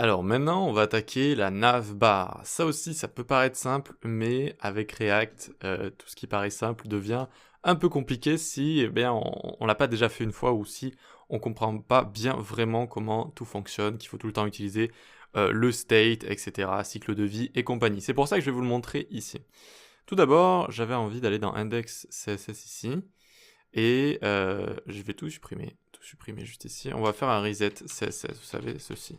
Alors maintenant, on va attaquer la navbar. Ça aussi, ça peut paraître simple, mais avec React, tout ce qui paraît simple devient un peu compliqué si on l'a pas déjà fait une fois ou si on comprend pas bien vraiment comment tout fonctionne, qu'il faut tout le temps utiliser le state, etc., cycle de vie et compagnie. C'est pour ça que je vais vous le montrer ici. Tout d'abord, j'avais envie d'aller dans index CSS ici, et je vais tout supprimer juste ici. On va faire un reset CSS, vous savez, ceci.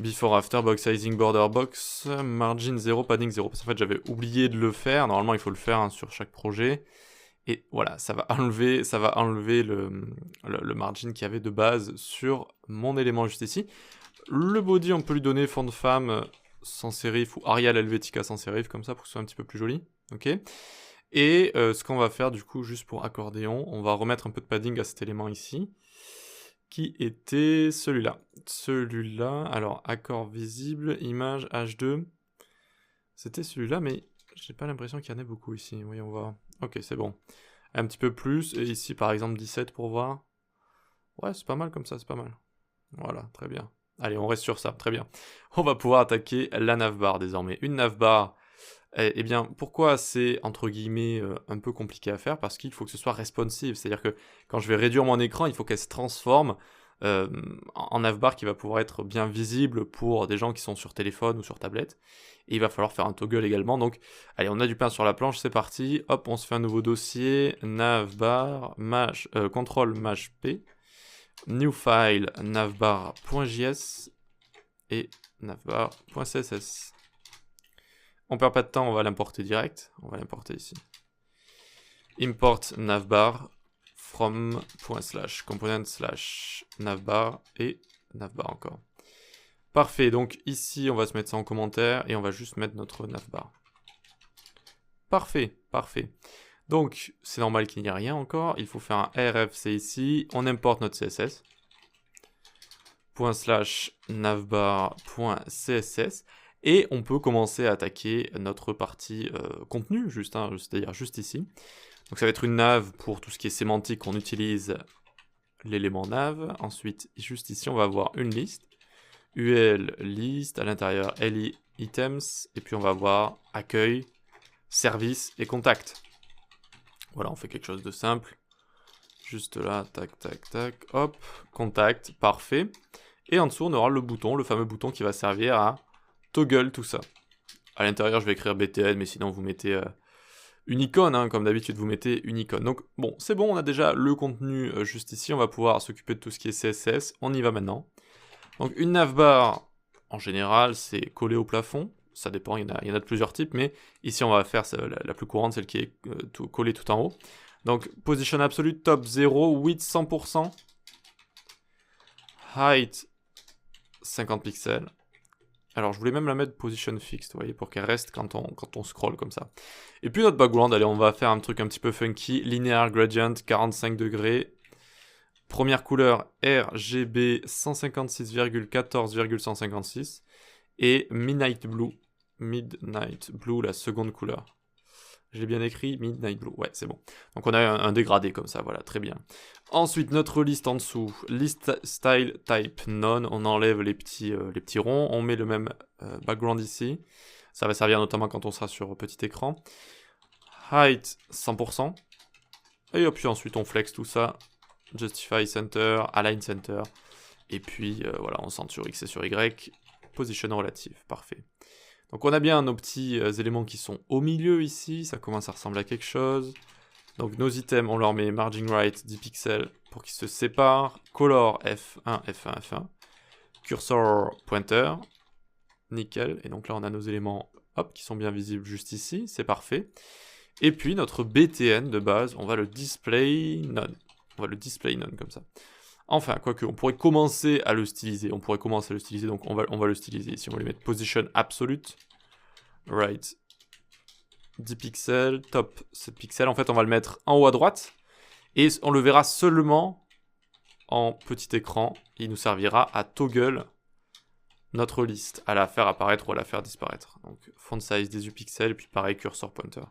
Before, after, box sizing, border box, margin 0, padding 0. Parce qu'en fait, j'avais oublié de le faire. Normalement, il faut le faire sur chaque projet. Et voilà, ça va enlever le margin qu'il y avait de base sur mon élément juste ici. Le body, on peut lui donner fond de femme sans serif ou Arial Helvetica sans serif, comme ça, pour que ce soit un petit peu plus joli. Ok. Et ce qu'on va faire, du coup, juste pour accordéon, on va remettre un peu de padding à cet élément ici, qui était celui-là. Celui-là, alors accord visible, image H2. C'était celui-là, mais j'ai pas l'impression qu'il y en ait beaucoup ici. Voyons voir. Ok, c'est bon. Un petit peu plus, et ici par exemple 17 pour voir. Ouais, c'est pas mal comme ça, c'est pas mal. Voilà, très bien. Allez, on reste sur ça, très bien. On va pouvoir attaquer la navbar désormais. Une navbar, eh bien, pourquoi c'est entre guillemets un peu compliqué à faire? Parce qu'il faut que ce soit responsive, c'est-à-dire que quand je vais réduire mon écran, il faut qu'elle se transforme en navbar qui va pouvoir être bien visible pour des gens qui sont sur téléphone ou sur tablette. Et il va falloir faire un toggle également. Donc, allez, on a du pain sur la planche, c'est parti. Hop, on se fait un nouveau dossier, navbar, control maj p, new file, navbar.js et navbar.css. On perd pas de temps, on va l'importer direct. On va l'importer ici. Import navbar from /component /navbar et navbar encore. Parfait, donc ici on va se mettre ça en commentaire et on va juste mettre notre navbar. Parfait, parfait. Donc c'est normal qu'il n'y ait rien encore, il faut faire un rfc ici, on importe notre css. ./navbar.css et on peut commencer à attaquer notre partie contenu, c'est-à-dire juste ici. Donc ça va être une nav pour tout ce qui est sémantique, on utilise l'élément nav. Ensuite, juste ici, on va avoir une liste. UL list, à l'intérieur li items, et puis on va avoir accueil, service et contact. Voilà, on fait quelque chose de simple. Juste là, tac, tac, tac, hop, contact, parfait. Et en dessous, on aura le bouton, le fameux bouton qui va servir à toggle tout ça. À l'intérieur, je vais écrire btn, mais sinon, vous mettez une icône, hein, comme d'habitude, vous mettez une icône. Donc, bon, c'est bon, on a déjà le contenu juste ici. On va pouvoir s'occuper de tout ce qui est CSS. On y va maintenant. Donc, une navbar, en général, c'est collé au plafond. Ça dépend, il y en a de plusieurs types, mais ici, on va faire la plus courante, celle qui est collée tout en haut. Donc, position absolute, top 0, width 100%, height 50 pixels. Alors, je voulais même la mettre position fixed, vous voyez, pour qu'elle reste quand on scroll comme ça. Et puis notre background, allez, on va faire un truc un petit peu funky. Linear gradient, 45 degrés. Première couleur, RGB 156,14,156. Et Midnight Blue. Midnight Blue, la seconde couleur. J'ai bien écrit Midnight Blue, ouais, c'est bon. Donc on a un dégradé comme ça, voilà, très bien. Ensuite, notre liste en dessous, list style type none, on enlève les petits ronds, on met le même background ici. Ça va servir notamment quand on sera sur petit écran. Height 100%. Et puis ensuite on flex tout ça. Justify center, align center. Et puis voilà, on centre sur X et sur Y. Position relative, parfait. Donc on a bien nos petits éléments qui sont au milieu ici, ça commence à ressembler à quelque chose. Donc nos items, on leur met margin right 10 pixels pour qu'ils se séparent. Color F1, F1, F1. Cursor pointer, nickel. Et donc là on a nos éléments hop, qui sont bien visibles juste ici, c'est parfait. Et puis notre BTN de base, on va le display none. On va le display none comme ça. Enfin, quoique, on pourrait commencer à le styliser. Donc on va le styliser ici. On va lui mettre position absolute. Right. 10 pixels, top 7 pixels. En fait, on va le mettre en haut à droite. Et on le verra seulement en petit écran. Il nous servira à toggle notre liste, à la faire apparaître ou à la faire disparaître. Donc, font size 18 pixels, et puis pareil, cursor pointer.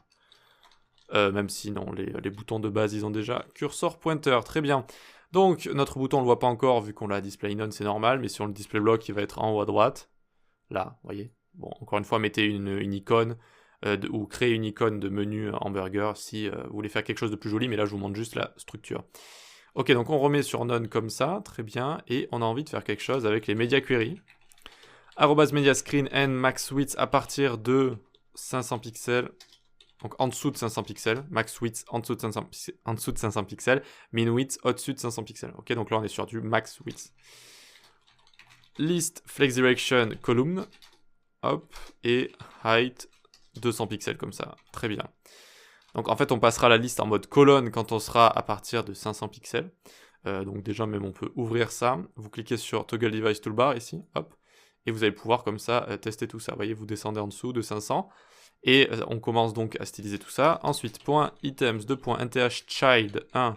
Même si non, les boutons de base, ils ont déjà cursor pointer. Très bien. Donc notre bouton on le voit pas encore vu qu'on l'a display none, c'est normal, mais si on le display block il va être en haut à droite. Là, vous voyez. Bon, encore une fois, mettez une icône ou créez une icône de menu hamburger si vous voulez faire quelque chose de plus joli, mais là je vous montre juste la structure. Ok, donc on remet sur none comme ça, très bien, et on a envie de faire quelque chose avec les media query. Media screen and max width à partir de 500 pixels. Donc en dessous de 500 pixels, max width en dessous de 500 pixels, min width au-dessus de 500 pixels. Ok, donc là on est sur du max width. List flex direction column, hop, et height 200 pixels comme ça, très bien. Donc en fait on passera la liste en mode colonne quand on sera à partir de 500 pixels. Donc déjà même on peut ouvrir ça, vous cliquez sur Toggle Device Toolbar ici, hop, et vous allez pouvoir comme ça tester tout ça. Vous voyez, vous descendez en dessous de 500. Et on commence donc à styliser tout ça. Ensuite, .items, .nthchild 1.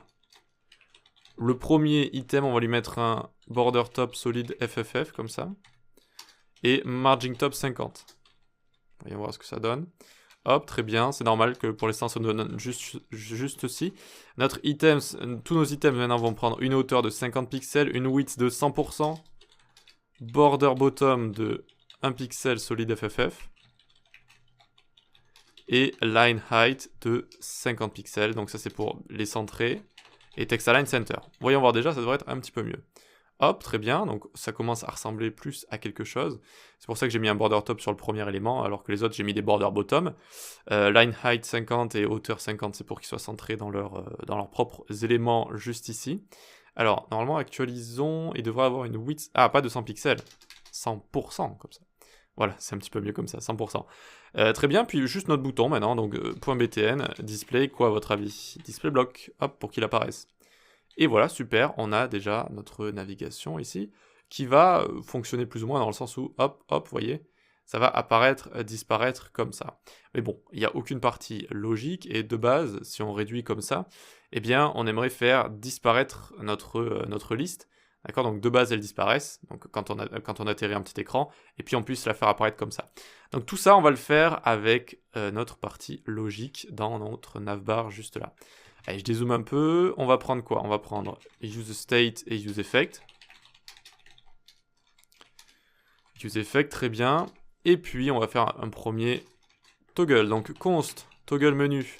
Le premier item, on va lui mettre un border top solid FFF, comme ça. Et margin top 50. Voyons voir ce que ça donne. Hop, très bien, c'est normal que pour l'instant ça nous donne juste ci. Notre items, tous nos items maintenant vont prendre une hauteur de 50 pixels, une width de 100%, border bottom de 1 pixel solid FFF. Et line height de 50 pixels, donc ça c'est pour les centrer, et text align center. Voyons voir déjà, ça devrait être un petit peu mieux. Hop, très bien, donc ça commence à ressembler plus à quelque chose. C'est pour ça que j'ai mis un border top sur le premier élément, alors que les autres j'ai mis des border bottom. Line height 50 et hauteur 50, c'est pour qu'ils soient centrés dans leurs propres éléments juste ici. Alors, normalement, actualisons, il devrait avoir une width... Ah, pas de 100 pixels, 100% comme ça. Voilà, c'est un petit peu mieux comme ça, 100%. Très bien, puis juste notre bouton maintenant, donc .btn, display, quoi à votre avis? Display block, hop, pour qu'il apparaisse. Et voilà, super, on a déjà notre navigation ici, qui va fonctionner plus ou moins dans le sens où, hop, hop, vous voyez, ça va apparaître, disparaître comme ça. Mais bon, il n'y a aucune partie logique, et de base, si on réduit comme ça, eh bien, on aimerait faire disparaître notre liste. D'accord, donc de base elles disparaissent, donc quand on atterrit un petit écran, et puis on puisse la faire apparaître comme ça. Donc tout ça on va le faire avec notre partie logique dans notre navbar juste là. Allez, je dézoome un peu, on va prendre quoi? On va prendre useState et useEffect. useEffect, très bien. Et puis on va faire un premier toggle, donc const toggle menu.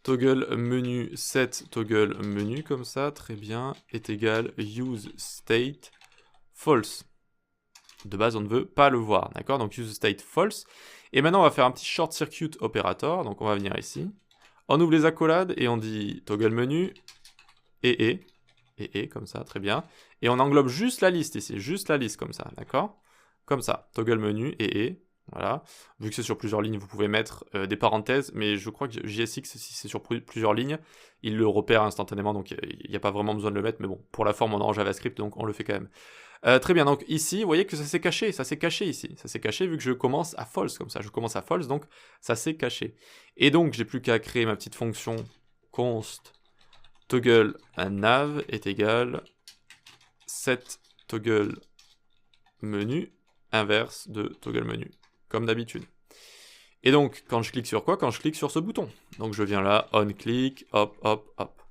Toggle menu set toggle menu comme ça, très bien, est égal use state false. De base, on ne veut pas le voir, d'accord? Donc use state false. Et maintenant, on va faire un petit short circuit operator. Donc on va venir ici. On ouvre les accolades et on dit toggle menu et comme ça, très bien. Et on englobe juste la liste ici, juste la liste comme ça, d'accord? Comme ça, toggle menu et. Voilà. Vu que c'est sur plusieurs lignes, vous pouvez mettre des parenthèses, mais je crois que JSX, si c'est sur plusieurs lignes, il le repère instantanément, donc il n'y a pas vraiment besoin de le mettre, mais bon, pour la forme, on est en JavaScript, donc on le fait quand même. Très bien, donc ici, vous voyez que ça s'est caché ici. Ça s'est caché vu que je commence à false, comme ça. Je commence à false, donc ça s'est caché. Et donc, j'ai plus qu'à créer ma petite fonction const toggle nav est égal set toggle menu inverse de toggle menu. Comme d'habitude. Et donc, quand je clique sur quoi? Quand je clique sur ce bouton. Donc je viens là, on click, hop, hop, hop.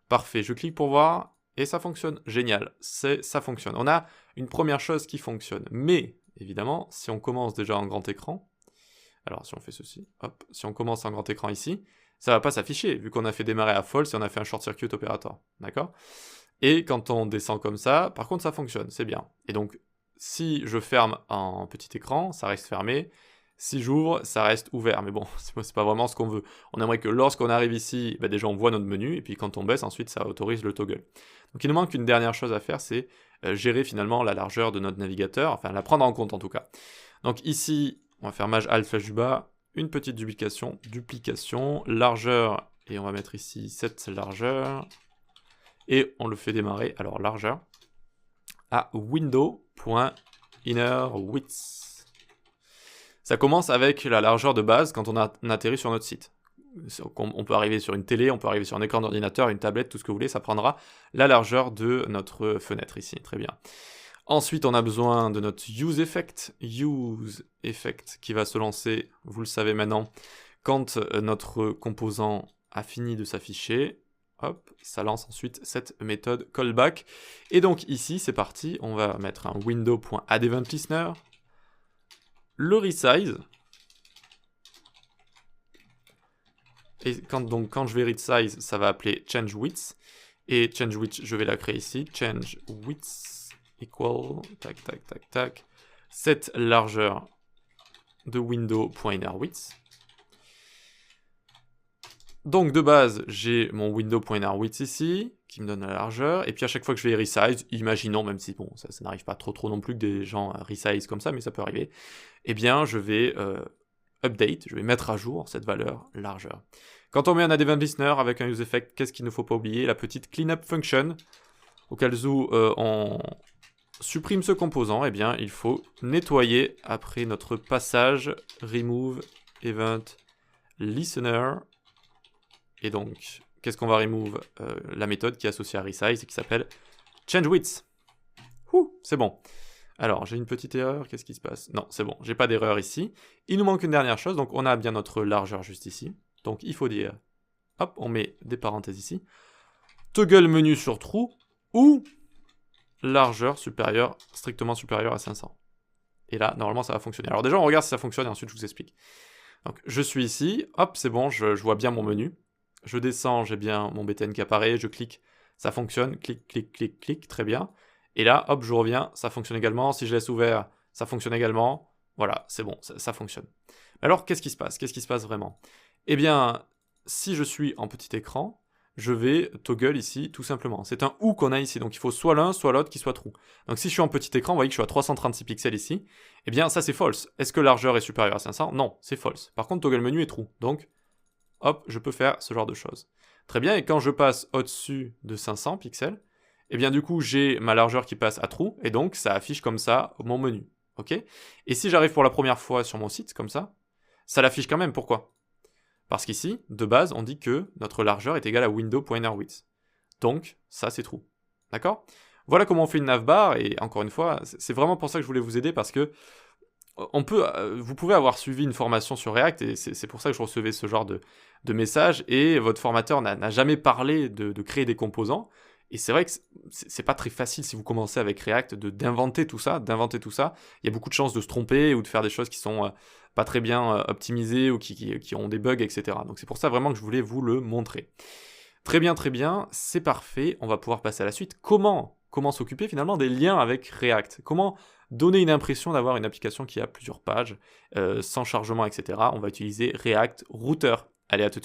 Parfait, je clique pour voir, et ça fonctionne. Génial, ça fonctionne. On a une première chose qui fonctionne. Mais, évidemment, si on commence déjà en grand écran, alors si on fait ceci, hop, si on commence en grand écran ici, ça va pas s'afficher, vu qu'on a fait démarrer à false et on a fait un short circuit opérateur. D'accord? Et quand on descend comme ça, par contre ça fonctionne, c'est bien. Et donc, si je ferme en petit écran, ça reste fermé. Si j'ouvre, ça reste ouvert. Mais bon, c'est pas vraiment ce qu'on veut. On aimerait que lorsqu'on arrive ici, bah déjà on voit notre menu, et puis quand on baisse, ensuite ça autorise le toggle. Donc il nous manque une dernière chose à faire, c'est gérer finalement la largeur de notre navigateur, enfin la prendre en compte en tout cas. Donc ici, on va faire maj alt / du bas, une petite duplication, largeur, et on va mettre ici cette largeur, et on le fait démarrer, alors largeur, à window.innerWidth. Ça commence avec la largeur de base quand on atterrit sur notre site. On peut arriver sur une télé, on peut arriver sur un écran d'ordinateur, une tablette, tout ce que vous voulez, ça prendra la largeur de notre fenêtre ici, très bien. Ensuite, on a besoin de notre useEffect, qui va se lancer, vous le savez maintenant, quand notre composant a fini de s'afficher. hop, ça lance ensuite cette méthode callback. Et donc ici, c'est parti, on va mettre un window.addEventListener, le resize. Et quand je vais resize, ça va appeler changeWidth. Et changeWidth, je vais la créer ici. ChangeWidth equal, tac, tac, tac, tac. Cette largeur de window.innerWidth. Donc de base, j'ai mon window.innerWidth ici, qui me donne la largeur. Et puis à chaque fois que je vais resize, imaginons, même si bon, ça n'arrive pas trop non plus que des gens resize comme ça, mais ça peut arriver. Eh bien, je vais update, je vais mettre à jour cette valeur largeur. Quand on met un addEventListener avec un useEffect, qu'est-ce qu'il ne faut pas oublier? La petite cleanup function. Au cas où on supprime ce composant, eh bien, il faut nettoyer après notre passage remove event listener. Et donc, qu'est-ce qu'on va remove? La méthode qui est associée à resize et qui s'appelle changeWidth. C'est bon. Alors, j'ai une petite erreur, qu'est-ce qui se passe? Non, c'est bon, j'ai pas d'erreur ici. Il nous manque une dernière chose, donc on a bien notre largeur juste ici. Donc il faut dire, hop, on met des parenthèses ici. Toggle menu sur true ou largeur supérieure, strictement supérieure à 500. Et là, normalement, ça va fonctionner. Alors déjà, on regarde si ça fonctionne et ensuite je vous explique. Donc je suis ici, hop, c'est bon, je vois bien mon menu. Je descends, j'ai bien mon BTN qui apparaît, je clique, ça fonctionne, clic, clic, clic, clic, très bien. Et là, hop, je reviens, ça fonctionne également. Si je laisse ouvert, ça fonctionne également. Voilà, c'est bon, ça fonctionne. Alors, qu'est-ce qui se passe? Qu'est-ce qui se passe vraiment? Eh bien, si je suis en petit écran, je vais toggle ici, tout simplement. C'est un ou qu'on a ici, donc il faut soit l'un, soit l'autre qui soit true. Donc si je suis en petit écran, vous voyez que je suis à 336 pixels ici. Eh bien, ça c'est false. Est-ce que largeur est supérieure à 500? Non, c'est false. Par contre, toggle menu est true. Donc, hop, je peux faire ce genre de choses. Très bien, et quand je passe au-dessus de 500 pixels, eh bien du coup j'ai ma largeur qui passe à true, et donc ça affiche comme ça mon menu. Ok? Et si j'arrive pour la première fois sur mon site, comme ça l'affiche quand même. Pourquoi? Parce qu'ici, de base, on dit que notre largeur est égale à window.innerWidth. Donc, ça c'est true. D'accord? Voilà comment on fait une navbar, et encore une fois, c'est vraiment pour ça que je voulais vous aider, parce que vous pouvez avoir suivi une formation sur React, et c'est pour ça que je recevais ce genre de message, et votre formateur n'a jamais parlé de créer des composants. Et c'est vrai que c'est pas très facile si vous commencez avec React d'inventer tout ça. Il y a beaucoup de chances de se tromper ou de faire des choses qui sont pas très bien optimisées ou qui ont des bugs, etc. Donc c'est pour ça vraiment que je voulais vous le montrer. Très bien, c'est parfait. On va pouvoir passer à la suite. Comment s'occuper finalement des liens avec React? Comment donner une impression d'avoir une application qui a plusieurs pages, sans chargement, etc. On va utiliser React Router. Allez, à tout de suite.